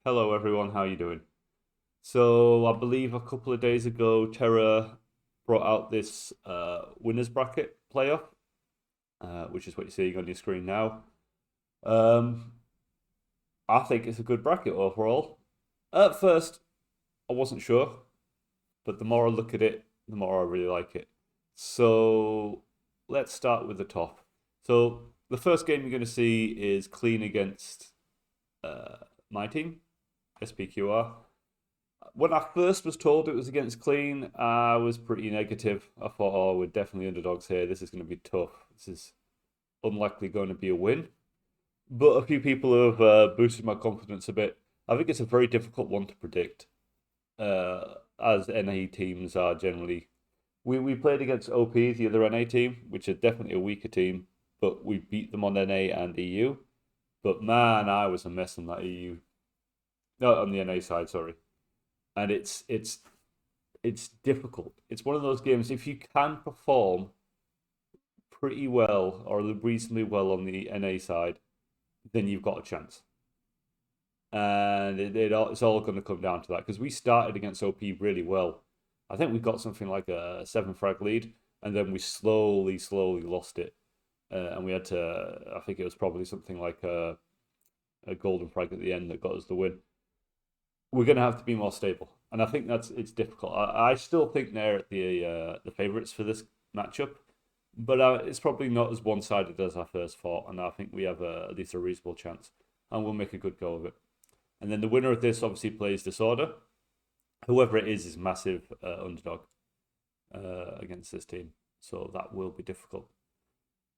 Hello everyone, how you doing? So I believe a couple of days ago, Terra brought out this winners bracket playoff, which is what you're seeing on your screen now. Um, I think it's a good bracket overall. At first, I wasn't sure, but the more I look at it, the more I really like it. So let's start with the top. So the first game you're going to see is Clean against uh, my team, SPQR. When I first was told it was against Clean, I was pretty negative. I thought, oh, we're definitely underdogs here. This is going to be tough. This is unlikely going to be a win. But a few people have boosted my confidence a bit. I think it's a very difficult one to predict, as NA teams are generally. We played against OP, the other NA team, which is definitely a weaker team, but we beat them on NA and EU. But man, I was a mess on that EU. No, on the NA side, sorry. And it's difficult. It's one of those games. If you can perform pretty well or reasonably well on the NA side, then you've got a chance. And it's all going to come down to that because we started against OP really well. I think we got something like a 7 frag lead, and then we slowly lost it. And we had to, I think it was probably something like a golden frag at the end that got us the win. We're going to have to be more stable, and I think it's difficult. I still think they're the favourites for this matchup, but it's probably not as one sided as I first thought, and I think we have at least a reasonable chance, and we'll make a good go of it. And then the winner of this obviously plays Disorder. Whoever it is massive underdog against this team, so that will be difficult.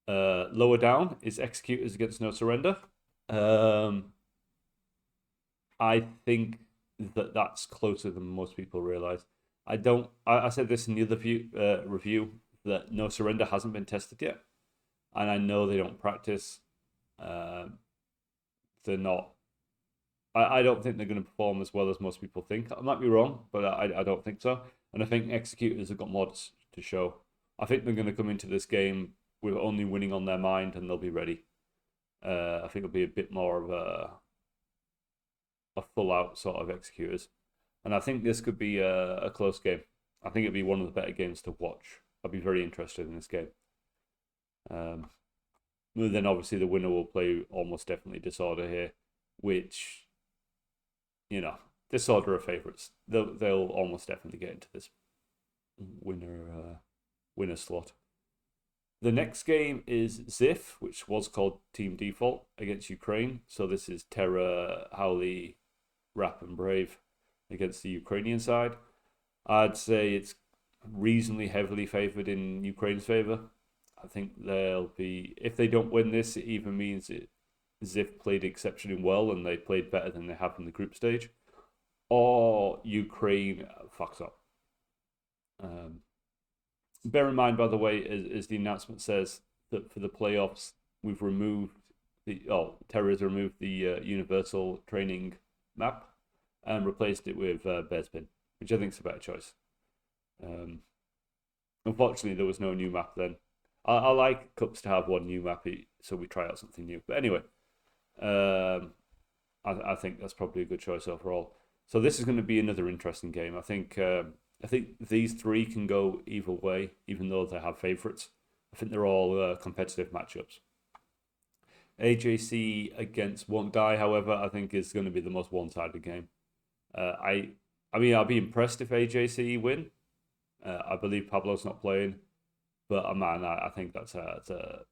Lower down is Executors against No Surrender. Um, I think that's closer than most people realize. I don't. I said this in the other review that No Surrender hasn't been tested yet, and I know they don't practice. Um, they're not. I don't think they're going to perform as well as most people think. I might be wrong, but I don't think so. And I think Executors have got more to show. I think they're going to come into this game with only winning on their mind, and they'll be ready. I think it'll be a bit more of a full out sort of Executors. And I think this could be a close game. I think it'd be one of the better games to watch. I'd be very interested in this game. Um, then obviously the winner will play almost definitely Disorder here, which Disorder are favourites. They'll almost definitely get into this winner slot. The next game is Zif, which was called Team Default against Ukraine. So this is Terra, Howley, Rap, and Brave against the Ukrainian side. I'd say it's reasonably heavily favoured in Ukraine's favour. I think they'll be, if they don't win this, it even means Zif played exceptionally well and they played better than they have in the group stage, or Ukraine fucks up. Um, Bear in mind, by the way, as the announcement says, that for the playoffs, we've removed Terra has removed the universal training map and replaced it with Bearspin, which I think is a better choice. Um, Unfortunately, there was no new map then. I like cups to have one new map, so we try out something new. But anyway, um, I think that's probably a good choice overall. So this is going to be another interesting game. I think these three can go either way, even though they have favourites. I think they're all competitive matchups. AJC against Won't Die, however, I think is going to be the most one-sided game. Uh, I I mean, I'll be impressed if AJC win. I believe Pablo's not playing, but man, I think that's a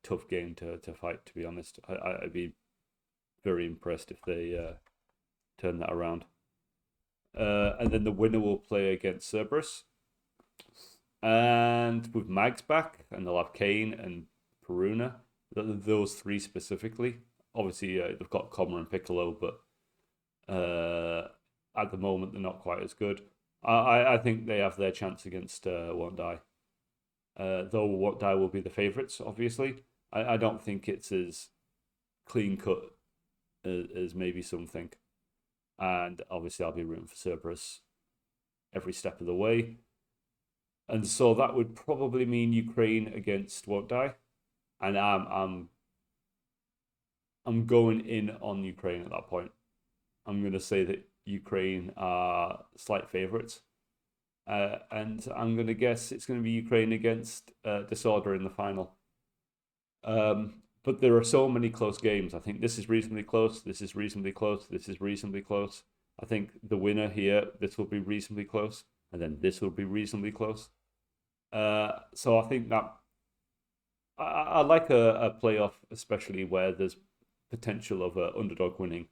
tough game to fight. To be honest, I'd be very impressed if they turn that around. And then the winner will play against Cerberus. And with Mags back, and they'll have Kane and Peruna, those three specifically. Obviously, they've got Comma and Piccolo, but at the moment they're not quite as good. I think they have their chance against Won't Die. Though Won't Die will be the favourites, obviously. I don't think it's as clean cut as maybe some think. And obviously, I'll be rooting for Cerberus every step of the way. And so that would probably mean Ukraine against Won't Die. And I'm going in on Ukraine at that point. I'm going to say that Ukraine are slight favourites. And I'm going to guess it's going to be Ukraine against Disorder in the final. But there are so many close games. I think this is reasonably close. This is reasonably close. This is reasonably close. I think the winner here, this will be reasonably close. And then this will be reasonably close. So I think that I like a playoff, especially where there's potential of an underdog winning,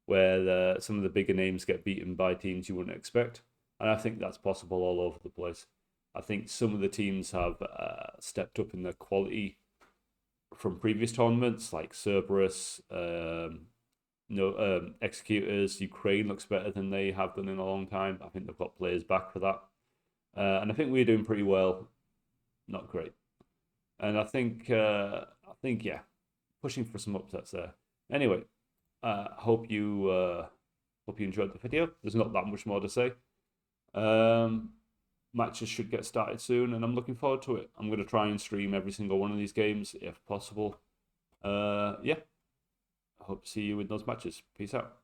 where some of the bigger names get beaten by teams you wouldn't expect. And I think that's possible all over the place. I think some of the teams have stepped up in their quality from previous tournaments, like Cerberus, Executors. Ukraine looks better than they have done in a long time. I think they've got players back for that. And I think we're doing pretty well. Not great. And I think, yeah, pushing for some upsets there. Anyway, hope you enjoyed the video. There's not that much more to say. Matches should get started soon, and I'm looking forward to it. I'm going to try and stream every single one of these games if possible. Yeah, I hope to see you in those matches. Peace out.